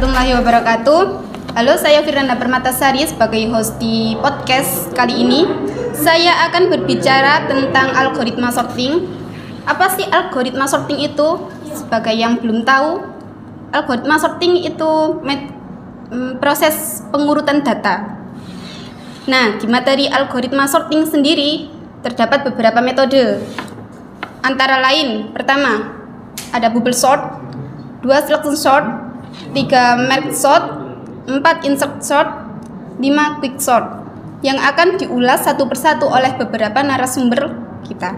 warahmatullahi wabarakatuh. Halo, saya Firanda Permatasari sebagai host di podcast kali ini. Saya akan berbicara tentang algoritma sorting. Apa sih algoritma sorting itu? Sebagai yang belum tahu, algoritma sorting itu proses pengurutan data. Nah, di materi algoritma sorting sendiri terdapat beberapa metode. Antara lain, pertama, ada bubble sort, 2 selection sort, 3 merge sort, 4 insert sort, 5 quick sort, yang akan diulas satu persatu oleh beberapa narasumber kita.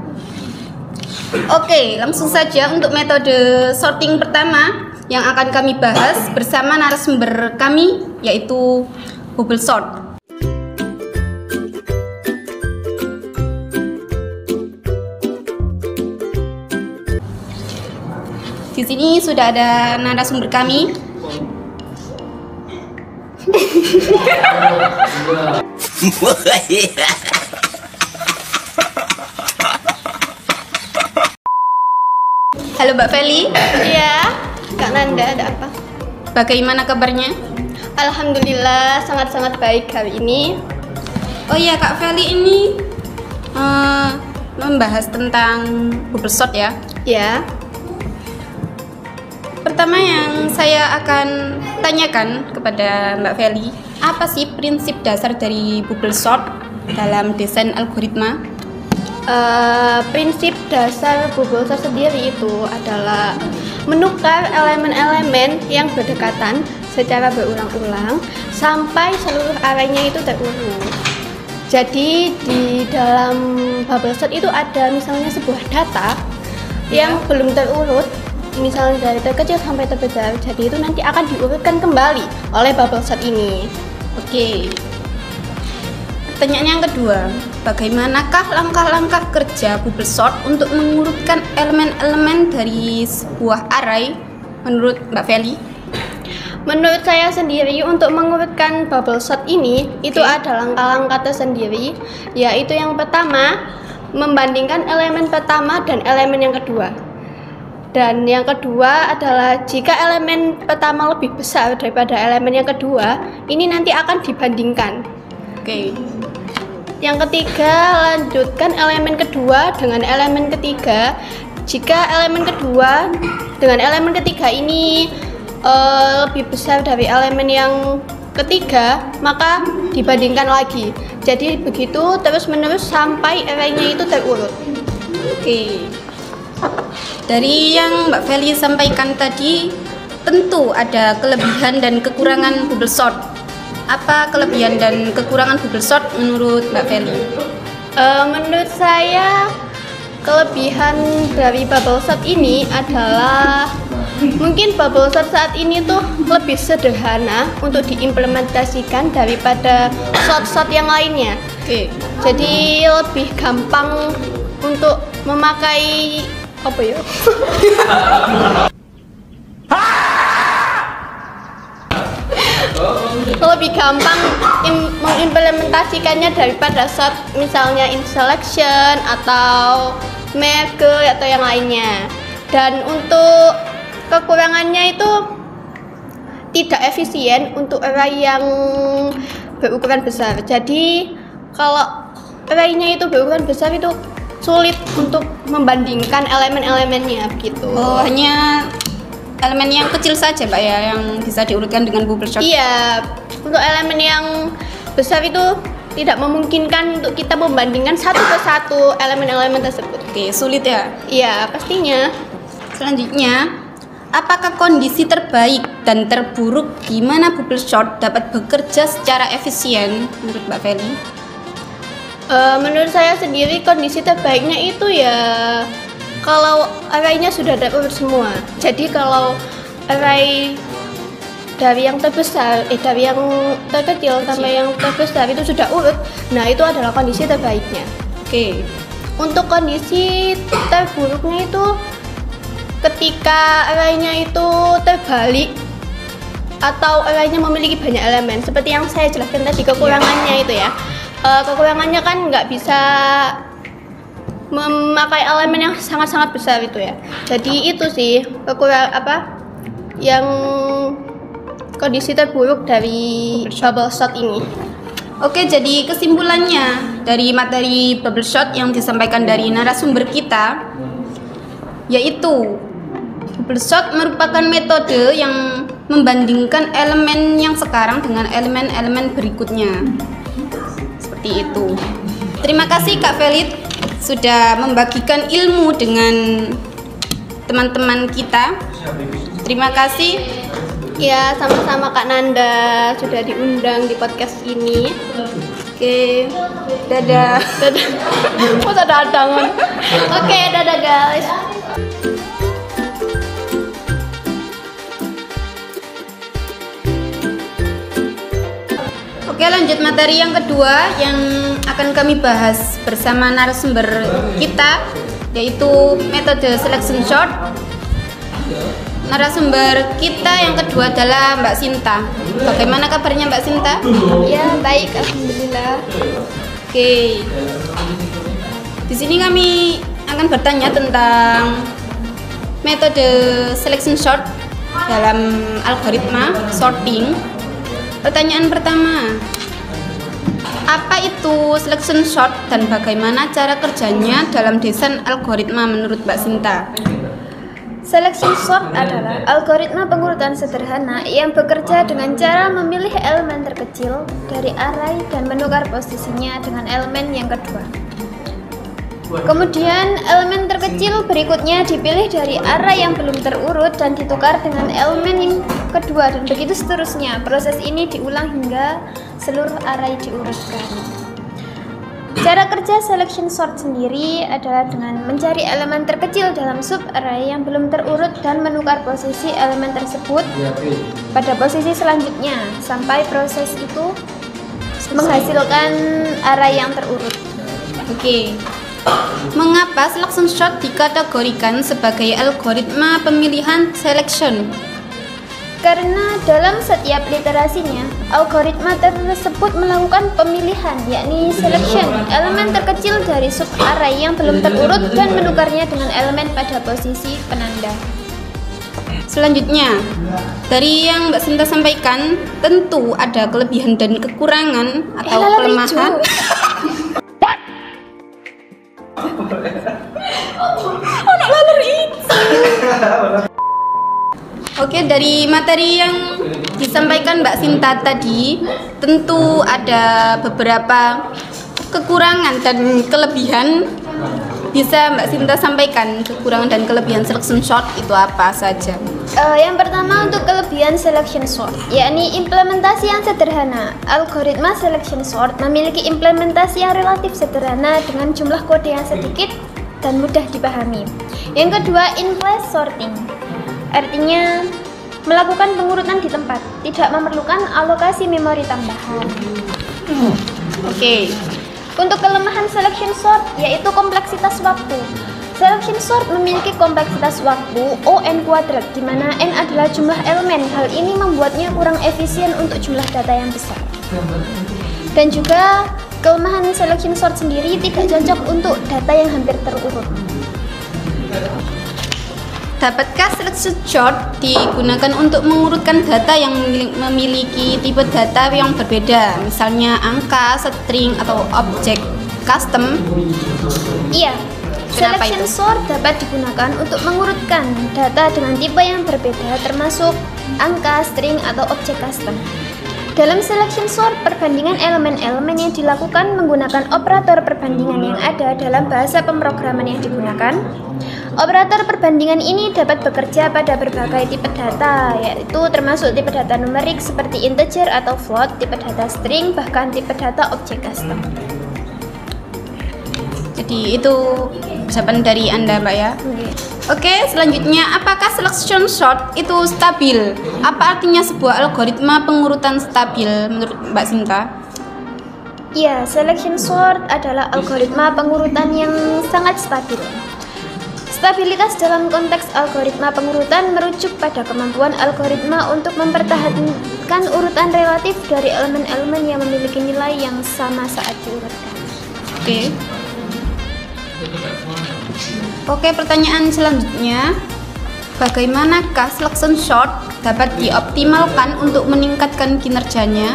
Oke, langsung saja untuk metode sorting pertama yang akan kami bahas bersama narasumber kami, yaitu bubble sort. Di sini sudah ada narasumber kami. Halo Mbak Feli. Iya, Kak Nanda, ada apa? Bagaimana kabarnya? Alhamdulillah sangat-sangat baik hari ini. Oh iya, Kak Feli ini membahas tentang bubble sort ya. Ya. Pertama yang saya akan tanyakan kepada Mbak Feli, apa sih prinsip dasar dari bubble sort dalam desain algoritma? Prinsip dasar bubble sort sendiri itu adalah menukar elemen-elemen yang berdekatan secara berulang-ulang sampai seluruh arraynya itu terurut. Jadi di dalam bubble sort itu ada misalnya sebuah data yang belum terurut, misalnya dari terkecil sampai terbesar, jadi itu nanti akan diurutkan kembali oleh bubble sort ini. Oke. Pertanyaan yang kedua, bagaimanakah langkah-langkah kerja bubble sort untuk mengurutkan elemen-elemen dari sebuah array menurut Mbak Feli? Menurut saya sendiri, untuk mengurutkan bubble sort ini itu ada langkah-langkah tersendiri, yaitu yang pertama, membandingkan elemen pertama dan elemen yang kedua. Dan yang kedua adalah jika elemen pertama lebih besar daripada elemen yang kedua, ini nanti akan dibandingkan. Oke. Yang ketiga, lanjutkan elemen kedua dengan elemen ketiga. Jika elemen kedua dengan elemen ketiga ini lebih besar dari elemen yang ketiga, maka dibandingkan lagi. Jadi begitu terus-menerus sampai arraynya itu terurut. Oke. Dari yang Mbak Feli sampaikan tadi, tentu ada kelebihan dan kekurangan bubble sort. Apa kelebihan dan kekurangan bubble sort menurut Mbak Feli? Menurut saya, kelebihan dari bubble sort ini adalah mungkin bubble sort saat ini tuh lebih sederhana untuk diimplementasikan daripada sort-sort yang lainnya. Oke. Jadi lebih gampang untuk memakai apa ya? Lebih gampang mengimplementasikannya daripada sort, misalnya in selection atau merge atau yang lainnya. Dan untuk kekurangannya itu tidak efisien untuk array yang berukuran besar. Jadi kalau arraynya itu berukuran besar itu sulit untuk membandingkan elemen-elemennya begitu. Oh, hanya elemen yang kecil saja Mbak ya yang bisa diurutkan dengan bubble sort? Iya, untuk elemen yang besar itu tidak memungkinkan untuk kita membandingkan satu persatu elemen-elemen tersebut. Oke, sulit ya? Iya, pastinya. Selanjutnya, apakah kondisi terbaik dan terburuk di mana bubble sort dapat bekerja secara efisien menurut Mbak Feli? Menurut saya sendiri kondisi terbaiknya itu ya kalau arraynya sudah terurut semua. Jadi kalau array dari yang terbesar, dari yang terkecil sampai yang terbesar itu sudah urut, nah itu adalah kondisi terbaiknya. Oke. Untuk kondisi terburuknya itu ketika arraynya itu terbalik atau arraynya memiliki banyak elemen, seperti yang saya jelaskan tadi kekurangannya itu ya. Kekurangannya kan nggak bisa memakai elemen yang sangat-sangat besar itu ya. Jadi itu sih yang kondisi terburuk dari bubble shot ini. Oke, jadi kesimpulannya dari materi bubble shot yang disampaikan dari narasumber kita, yaitu bubble shot merupakan metode yang membandingkan elemen yang sekarang dengan elemen-elemen berikutnya. Seperti itu. Terima kasih Kak Felid sudah membagikan ilmu dengan teman-teman kita. Terima kasih. Ya, sama-sama Kak Nanda sudah diundang di podcast ini. Oke, dadah. Dadah. Masa datang? Oke, dadah guys. Oke, lanjut materi yang kedua yang akan kami bahas bersama narasumber kita, yaitu metode selection shot. Narasumber kita yang kedua adalah Mbak Sinta. Bagaimana kabarnya Mbak Sinta? Ya, baik, alhamdulillah. Oke. Di sini kami akan bertanya tentang metode selection shot dalam algoritma sorting. Pertanyaan pertama, apa itu selection shot dan bagaimana cara kerjanya dalam desain algoritma menurut Mbak Sinta? Selection sort adalah algoritma pengurutan sederhana yang bekerja dengan cara memilih elemen terkecil dari array dan menukar posisinya dengan elemen yang kedua. Kemudian elemen terkecil berikutnya dipilih dari array yang belum terurut dan ditukar dengan elemen yang kedua, dan begitu seterusnya. Proses ini diulang hingga seluruh array diurutkan. Cara kerja selection sort sendiri adalah dengan mencari elemen terkecil dalam sub-array yang belum terurut dan menukar posisi elemen tersebut pada posisi selanjutnya sampai proses itu menghasilkan array yang terurut. Oke. Mengapa selection shot dikategorikan sebagai algoritma pemilihan selection? Karena dalam setiap literasinya, algoritma tersebut melakukan pemilihan, yakni selection, elemen terkecil dari sub-array yang belum terurut dan menukarnya dengan elemen pada posisi penanda. Selanjutnya, dari yang Mbak Sinta sampaikan, tentu ada kelebihan dan kekurangan atau kelemahan. Oke, dari materi yang disampaikan Mbak Sinta tadi, tentu ada beberapa kekurangan dan kelebihan. Bisa Mbak Sinta sampaikan kekurangan dan kelebihan selection shot itu apa saja? Yang pertama untuk kelebihan selection sort, yakni implementasi yang sederhana. Algoritma selection sort memiliki implementasi yang relatif sederhana dengan jumlah kode yang sedikit dan mudah dipahami. Yang kedua, in-place sorting. Artinya melakukan pengurutan di tempat, tidak memerlukan alokasi memori tambahan. Oke. Untuk kelemahan selection sort yaitu kompleksitas waktu. Selection sort memiliki kompleksitas waktu O(n²), di mana n adalah jumlah elemen. Hal ini membuatnya kurang efisien untuk jumlah data yang besar. Dan juga kelemahan selection sort sendiri tidak cocok untuk data yang hampir terurut. Dapatkah selection shot digunakan untuk mengurutkan data yang memiliki tipe data yang berbeda, misalnya angka, string, atau objek custom? Iya, Kenapa selection itu? sort dapat digunakan untuk mengurutkan data dengan tipe yang berbeda, termasuk angka, string, atau objek custom. Dalam selection sort, perbandingan elemen-elemen yang dilakukan menggunakan operator perbandingan yang ada dalam bahasa pemrograman yang digunakan. Operator perbandingan ini dapat bekerja pada berbagai tipe data, yaitu termasuk tipe data numerik seperti integer atau float, tipe data string, bahkan tipe data objek custom. Jadi itu jawaban dari Anda, Mbak ya. Oke, selanjutnya, apakah selection shot itu stabil? Apa artinya sebuah algoritma pengurutan stabil menurut Mbak Sinta? Ya, selection sort adalah algoritma pengurutan yang sangat stabil. Stabilitas dalam konteks algoritma pengurutan merujuk pada kemampuan algoritma untuk mempertahankan urutan relatif dari elemen-elemen yang memiliki nilai yang sama saat diurutkan. Oke, pertanyaan selanjutnya. bagaimanakah selection sort dapat dioptimalkan untuk meningkatkan kinerjanya?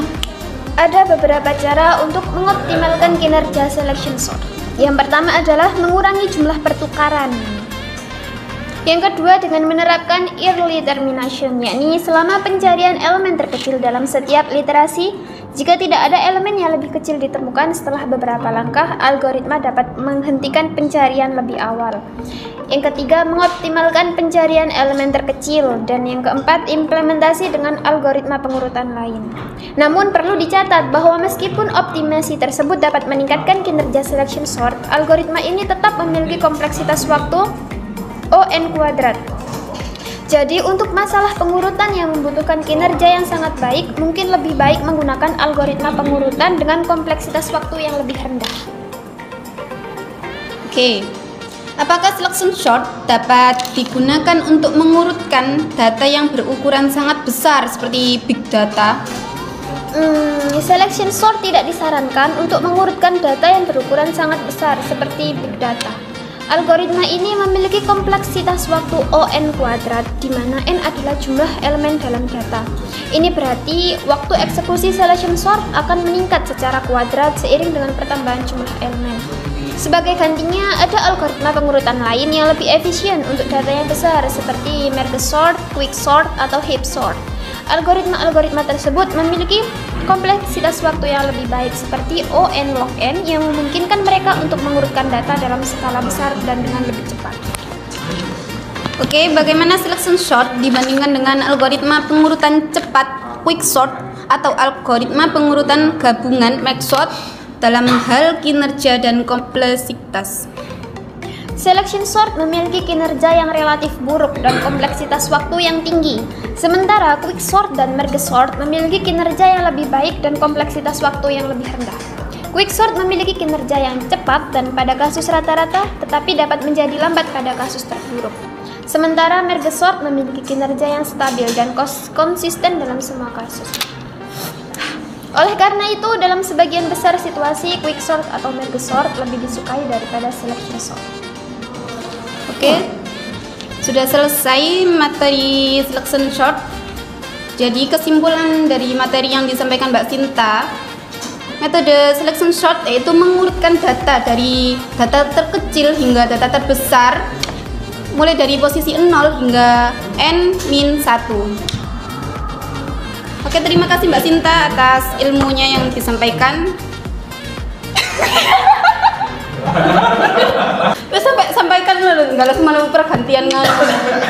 Ada beberapa cara untuk mengoptimalkan kinerja selection sort. Yang pertama adalah mengurangi jumlah pertukaran. Yang kedua dengan menerapkan early termination, yakni selama pencarian elemen terkecil dalam setiap literasi, jika tidak ada elemen yang lebih kecil ditemukan setelah beberapa langkah, algoritma dapat menghentikan pencarian lebih awal. Yang ketiga, mengoptimalkan pencarian elemen terkecil. Dan yang keempat, implementasi dengan algoritma pengurutan lain. Namun perlu dicatat bahwa meskipun optimasi tersebut dapat meningkatkan kinerja selection sort, algoritma ini tetap memiliki kompleksitas waktu O(n)². Jadi untuk masalah pengurutan yang membutuhkan kinerja yang sangat baik, mungkin lebih baik menggunakan algoritma pengurutan dengan kompleksitas waktu yang lebih rendah. Oke. Apakah selection sort dapat digunakan untuk mengurutkan data yang berukuran sangat besar seperti big data? Selection sort tidak disarankan untuk mengurutkan data yang berukuran sangat besar seperti big data. Algoritma ini memiliki kompleksitas waktu O(n²), di mana n adalah jumlah elemen dalam data. Ini berarti waktu eksekusi selection sort akan meningkat secara kuadrat seiring dengan pertambahan jumlah elemen. Sebagai gantinya, ada algoritma pengurutan lain yang lebih efisien untuk data yang besar seperti merge sort, quick sort, atau heap sort. Algoritma-algoritma tersebut memiliki kompleksitas waktu yang lebih baik seperti O(n log n) yang memungkinkan mereka untuk mengurutkan data dalam skala besar dan dengan lebih cepat. Oke, bagaimana selection sort dibandingkan dengan algoritma pengurutan cepat quick sort atau algoritma pengurutan gabungan merge sort dalam hal kinerja dan kompleksitas? Selection sort memiliki kinerja yang relatif buruk dan kompleksitas waktu yang tinggi. Sementara quick sort dan merge sort memiliki kinerja yang lebih baik dan kompleksitas waktu yang lebih rendah. Quick sort memiliki kinerja yang cepat dan pada kasus rata-rata, tetapi dapat menjadi lambat pada kasus terburuk. Sementara merge sort memiliki kinerja yang stabil dan konsisten dalam semua kasus. Oleh karena itu, dalam sebagian besar situasi, quick sort atau merge sort lebih disukai daripada selection sort. Oke, sudah selesai materi selection sort. Jadi kesimpulan dari materi yang disampaikan Mbak Sinta, metode selection sort yaitu mengurutkan data dari data terkecil hingga data terbesar, mulai dari posisi 0 hingga n-1. Oke, terima kasih Mbak Sinta atas ilmunya yang disampaikan. Terus sampaikan nggak langsung malah pergantian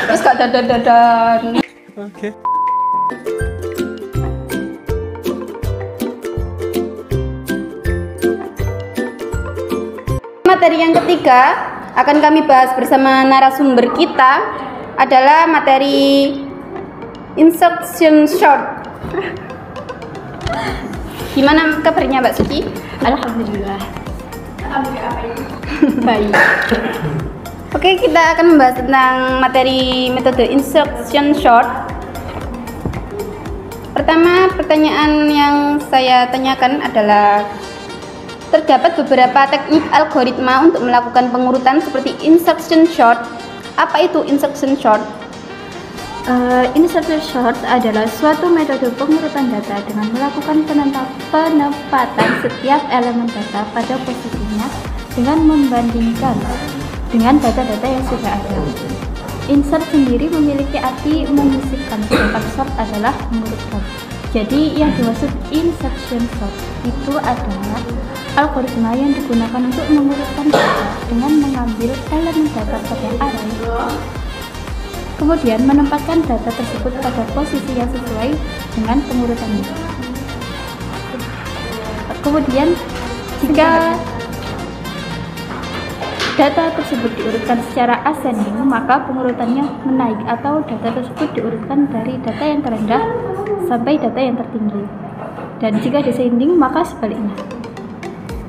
terus gak dadan. Oke. Materi yang ketiga akan kami bahas bersama narasumber kita adalah materi instruction sort. Gimana kabarnya Mbak Suci? Alhamdulillah. Baik. Oke, kita akan membahas tentang materi metode instruction sort. Pertama, pertanyaan yang saya tanyakan adalah terdapat beberapa teknik algoritma untuk melakukan pengurutan seperti instruction sort. Apa itu instruction sort? Instruction sort adalah suatu metode pengurutan data dengan melakukan penempatan setiap elemen data pada posisinya dengan membandingkan dengan data-data yang sudah ada. Insert sendiri memiliki arti menyisipkan, sedangkan sort adalah mengurutkan. Jadi yang dimaksud instruction sort itu adalah algoritma yang digunakan untuk mengurutkan data dengan mengambil elemen data pada array, kemudian menempatkan data tersebut pada posisi yang sesuai dengan pengurutannya. Kemudian jika data tersebut diurutkan secara ascending, maka pengurutannya menaik atau data tersebut diurutkan dari data yang terendah sampai data yang tertinggi. Dan jika descending, maka sebaliknya.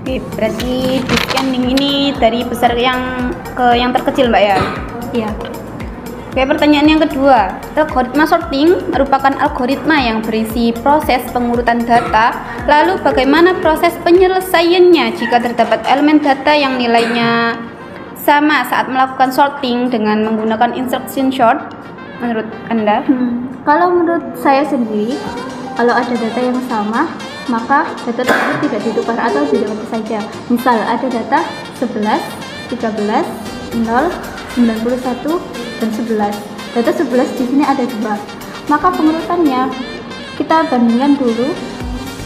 Oke, berarti descending ini dari besar yang ke yang terkecil, Mbak ya? Iya. Oke, pertanyaan yang kedua. Algoritma sorting merupakan algoritma yang berisi proses pengurutan data. Lalu bagaimana proses penyelesaiannya jika terdapat elemen data yang nilainya sama saat melakukan sorting dengan menggunakan instruction sort? menurut Anda? Kalau menurut saya sendiri, kalau ada data yang sama, maka data tersebut tidak ditukar atau dilewati saja. Misal ada data 11, 13, 0, 91, dan 11. Data 11 di sini ada 2. Maka pengurutannya kita bandingkan dulu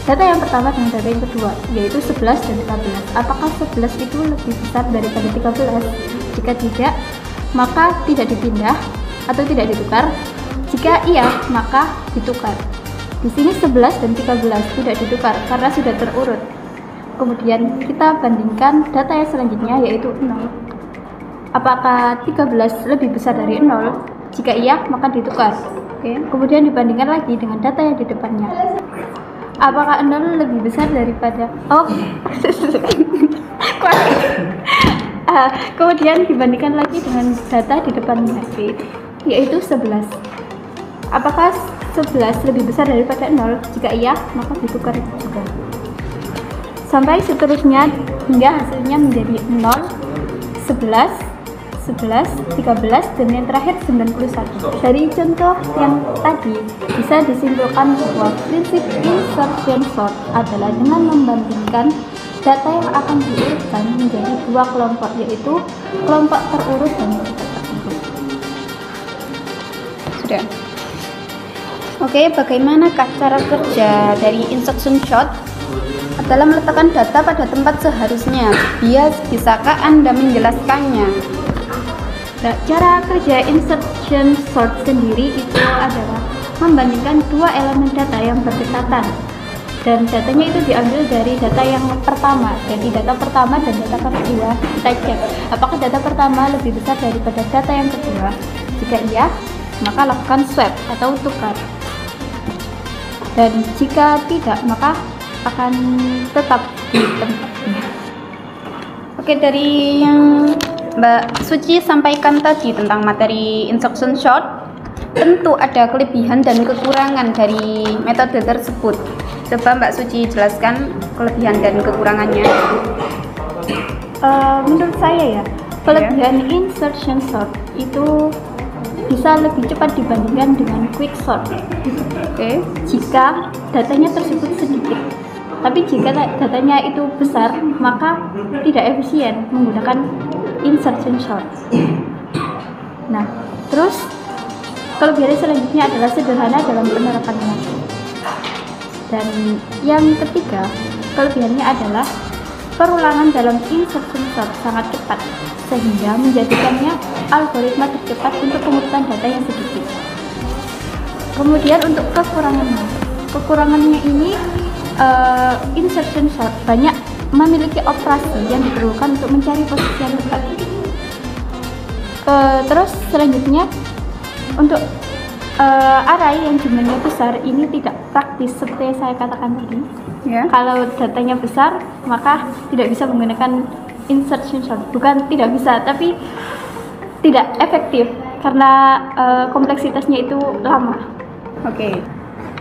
data yang pertama dengan data yang kedua, yaitu 11 dan 13. Apakah 11 itu lebih besar daripada 13? Jika tidak, maka tidak dipindah atau tidak ditukar. Jika iya, maka ditukar. Di sini 11 dan 13 tidak ditukar karena sudah terurut. Kemudian kita bandingkan data yang selanjutnya, yaitu 0. Apakah 13 lebih besar dari 0? Jika iya, maka ditukar. Kemudian dibandingkan lagi dengan data yang di depannya. Apakah 0 lebih besar daripada kemudian dibandingkan lagi dengan data di depannya, yaitu 11. Apakah 11 lebih besar daripada 0? Jika iya, maka ditukar juga. Sampai seterusnya hingga hasilnya menjadi 0, 11, 11, 13, dan yang terakhir 91. Dari contoh yang tadi bisa disimpulkan bahwa prinsip insertion sort adalah dengan membandingkan data yang akan diurutkan menjadi 2 kelompok, yaitu kelompok terurut dan tidak terurut. Sudah. Oke, bagaimanakah cara kerja dari insertion sort? Adalah meletakkan data pada tempat seharusnya. Bisakah Anda menjelaskannya? Nah, cara kerja insertion sort sendiri itu adalah membandingkan 2 elemen data yang berdekatan, dan datanya itu diambil dari data yang pertama. Jadi data pertama dan data kedua kita cek apakah data pertama lebih besar daripada data yang kedua. Jika iya, maka lakukan swap atau tukar, dan jika tidak, maka akan tetap di tempatnya. Oke, dari yang Mbak Suci sampaikan tadi tentang materi insertion sort, tentu ada kelebihan dan kekurangan dari metode tersebut. Coba Mbak Suci jelaskan kelebihan dan kekurangannya. Menurut saya ya, kelebihan insertion sort itu bisa lebih cepat dibandingkan dengan quick sort. Jika datanya tersebut sedikit, tapi jika datanya itu besar, maka tidak efisien menggunakan insertion sort. Nah, terus kelebihan selanjutnya adalah sederhana dalam penerapannya. Dan yang ketiga, kelebihannya adalah perulangan dalam insertion sort sangat cepat, sehingga menjadikannya algoritma tercepat untuk pengurutan data yang sedikit. Kemudian untuk kekurangannya ini, insertion sort banyak memiliki operasi yang diperlukan untuk mencari posisi yang tepat. Terus selanjutnya, untuk array yang jumlahnya besar ini tidak praktis seperti yang saya katakan tadi. Kalau datanya besar, maka tidak bisa menggunakan insertion sort. Bukan tidak bisa, tapi tidak efektif karena kompleksitasnya itu lama.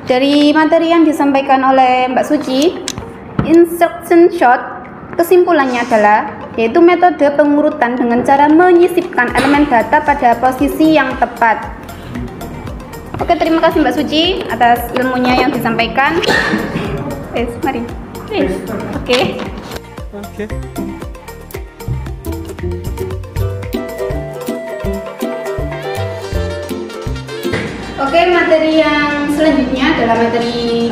Dari materi yang disampaikan oleh Mbak Suci, insertion sort kesimpulannya adalah yaitu metode pengurutan dengan cara menyisipkan elemen data pada posisi yang tepat. Oke, terima kasih Mbak Suci atas ilmunya yang disampaikan. Mari. Oke. Oke, materi yang selanjutnya adalah materi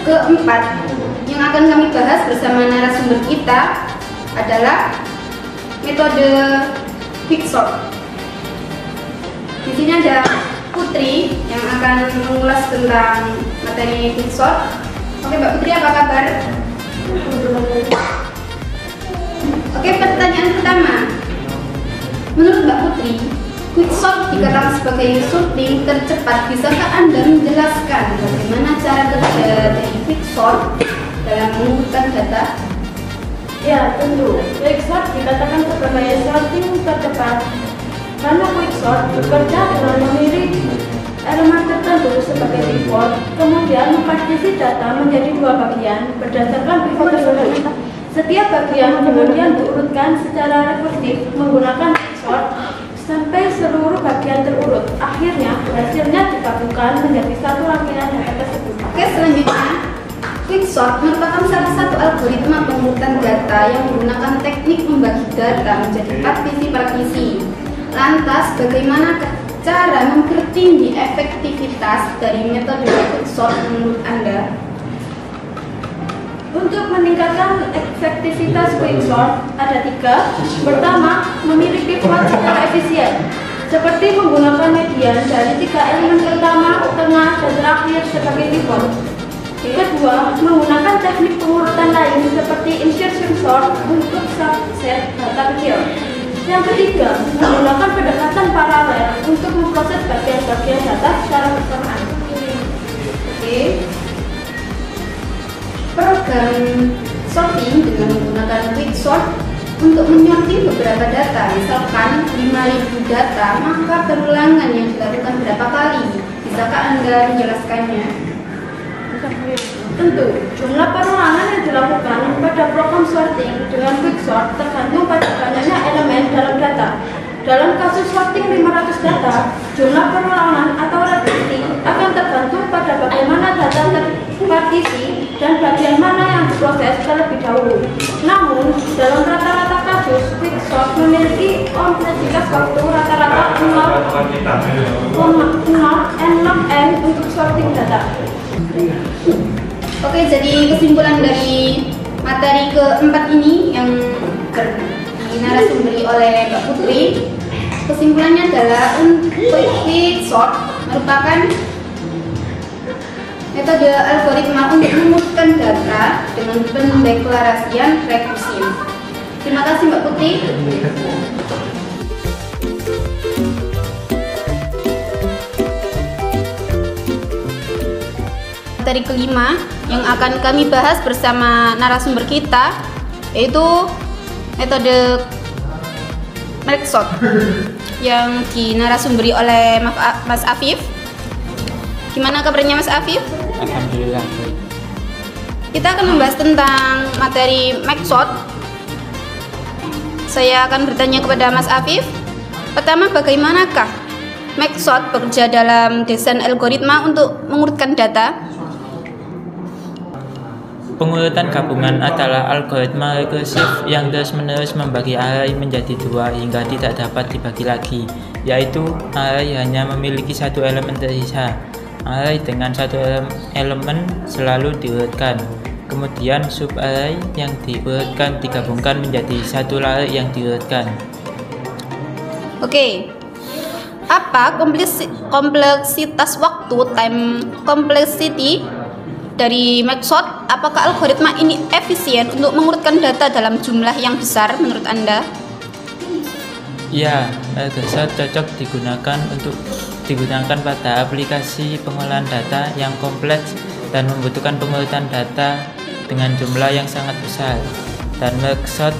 keempat yang akan kami bahas bersama narasumber kita adalah metode quicksort. Di sini ada Putri yang akan mengulas tentang materi quicksort. Oke, Mbak Putri, apa kabar? Oke, pertanyaan pertama. Menurut Mbak Putri, quicksort dikatakan sebagai sorting tercepat. Bisakah Anda menjelaskan bagaimana cara kerja dari quicksort dalam mengurutkan data? Ya, tentu. Quicksort dikatakan sebagai sorting tercepat karena quicksort bekerja dengan memilih elemen tertentu sebagai pivot, kemudian mempartisi data menjadi 2 bagian berdasarkan pivot tersebut. Setiap bagian kemudian diurutkan secara rekursif menggunakan quicksort sampai seluruh bagian terurut. Akhirnya, hasilnya digabungkan menjadi satu rangkaian data tersebut. Oke, selanjutnya, quicksort merupakan salah satu algoritma pengurutan data yang menggunakan teknik membagi data menjadi partisi-partisi. Lantas, bagaimana cara mempertinggi efektivitas dari metode quicksort menurut Anda? Untuk meningkatkan efektivitas quicksort ada 3. Pertama, memilih pivot secara efisien, seperti menggunakan median dari 3 elemen pertama, tengah, dan terakhir sebagai pivot. Kedua, menggunakan teknik pengurutan lain seperti insertion sort untuk subset data kecil. Yang ketiga, menggunakan pendekatan paralel untuk memproses bagian-bagian data secara bersamaan. Oke. Program sorting dengan menggunakan quicksort untuk menyortir beberapa data, misalkan 5.000 data, maka perulangan yang dilakukan berapa kali? Bisakah Anda menjelaskannya? Tentu, jumlah perulangan yang dilakukan pada program sorting dengan quicksort tergantung pada banyaknya elemen dalam data. Dalam kasus sorting 500 data, jumlah perulangan atau repetisi akan tergantung pada bagaimana data terpartisi dan bagian mana yang diproses terlebih dahulu. Namun, dalam rata-rata kasus, quicksort memiliki kompleksitas waktu rata-rata 0,n untuk sorting data. Oke, jadi kesimpulan dari materi keempat ini yang dinarasumber oleh Mbak Putri, kesimpulannya adalah quicksort merupakan metode algoritma untuk merumuskan data dengan pendeklarasian rekursif. Terima kasih Mbak Putri. Materi kelima yang akan kami bahas bersama narasumber kita yaitu metode quicksort yang dinarasumberi oleh Mas Afif. Gimana kabarnya Mas Afif? Alhamdulillah baik. Kita akan membahas tentang materi quicksort. Saya akan bertanya kepada Mas Afif. Pertama, bagaimanakah quicksort bekerja dalam desain algoritma untuk mengurutkan data? Pengurutan gabungan adalah algoritma rekursif yang terus-menerus membagi array menjadi 2 hingga tidak dapat dibagi lagi, yaitu array hanya memiliki satu elemen tersisa. Array dengan satu elemen selalu diurutkan. Kemudian subarray yang diurutkan digabungkan menjadi satu array yang diurutkan. Oke. Apa kompleksitas waktu time complexity dari quicksort? Apakah algoritma ini efisien untuk mengurutkan data dalam jumlah yang besar menurut Anda? Ya, quicksort cocok digunakan pada aplikasi pengolahan data yang kompleks dan membutuhkan pengurutan data dengan jumlah yang sangat besar. Dan quicksort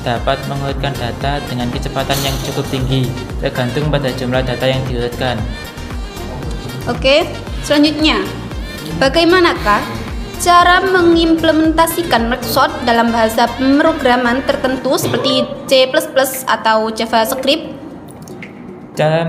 dapat mengurutkan data dengan kecepatan yang cukup tinggi, tergantung pada jumlah data yang diurutkan. Oke, selanjutnya, bagaimanakah cara mengimplementasikan quicksort dalam bahasa pemrograman tertentu seperti C++ atau JavaScript? Cara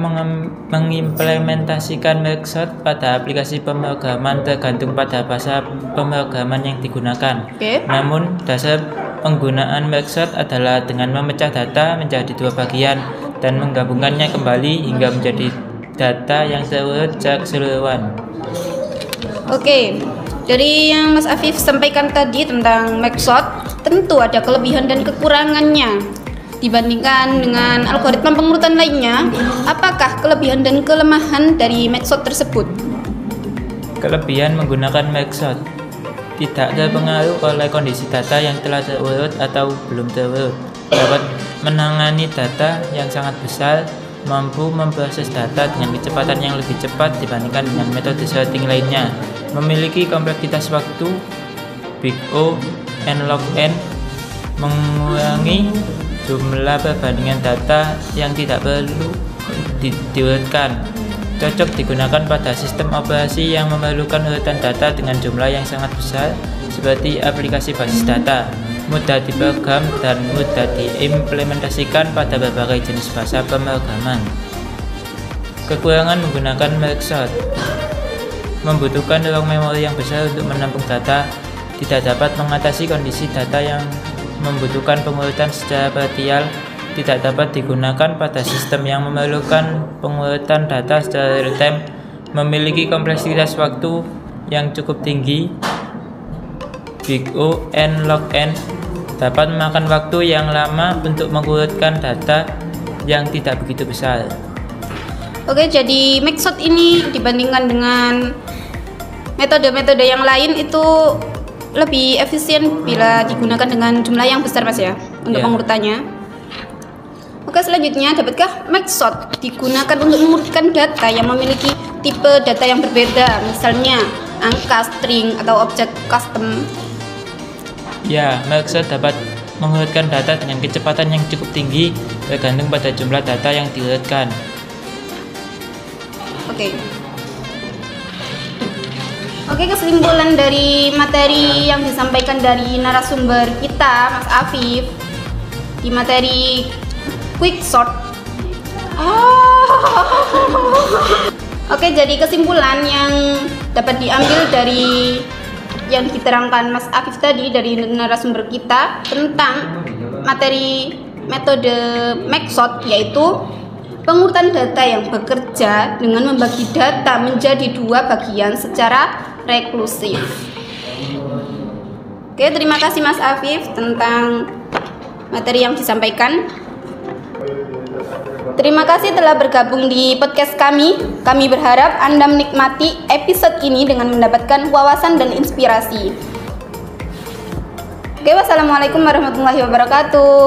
mengimplementasikan quicksort pada aplikasi pemrograman tergantung pada bahasa pemrograman yang digunakan. Namun, dasar penggunaan quicksort adalah dengan memecah data menjadi 2 bagian dan menggabungkannya kembali hingga menjadi data yang terurut secara keseluruhan. Oke, dari yang Mas Afif sampaikan tadi tentang quicksort, tentu ada kelebihan dan kekurangannya dibandingkan dengan algoritma pengurutan lainnya. Apakah kelebihan dan kelemahan dari quicksort tersebut? Kelebihan menggunakan quicksort: tidak terpengaruh oleh kondisi data yang telah terurut atau belum terurut, dapat menangani data yang sangat besar, mampu memproses data dengan kecepatan yang lebih cepat dibandingkan dengan metode sorting lainnya, memiliki kompleksitas waktu big O n log n, mengurangi jumlah perbandingan data yang tidak perlu diurutkan, cocok digunakan pada sistem operasi yang memerlukan urutan data dengan jumlah yang sangat besar seperti aplikasi basis data, mudah diprogram dan mudah diimplementasikan pada berbagai jenis bahasa pemrograman. Kekurangan menggunakan Merkshot. Membutuhkan ruang memori yang besar untuk menampung data, tidak dapat mengatasi kondisi data yang membutuhkan pengurutan secara parsial, tidak dapat digunakan pada sistem yang memerlukan pengurutan data secara real time, memiliki kompleksitas waktu yang cukup tinggi, big O and log n, dapat memakan waktu yang lama untuk mengurutkan data yang tidak begitu besar. Oke, jadi Merkshot ini dibandingkan dengan metode-metode yang lain itu lebih efisien bila digunakan dengan jumlah yang besar, Mas ya, untuk Ya. pengurutannya. Oke, selanjutnya, dapatkah Merkshot digunakan untuk mengurutkan data yang memiliki tipe data yang berbeda, misalnya angka, string, atau objek custom? Ya, Merkshot dapat mengurutkan data dengan kecepatan yang cukup tinggi tergantung pada jumlah data yang diurutkan. Oke, kesimpulan dari materi yang disampaikan dari narasumber kita, Mas Afif, di materi Quicksort. Oke, jadi kesimpulan yang dapat diambil dari yang diterangkan Mas Afif tadi dari narasumber kita tentang materi metode Merkshot, yaitu pengurutan data yang bekerja dengan membagi data menjadi dua bagian secara reklusif. Oke, terima kasih Mas Afif tentang materi yang disampaikan. Terima kasih telah bergabung di podcast kami. Kami berharap Anda menikmati episode ini dengan mendapatkan wawasan dan inspirasi. Oke, wassalamualaikum warahmatullahi wabarakatuh.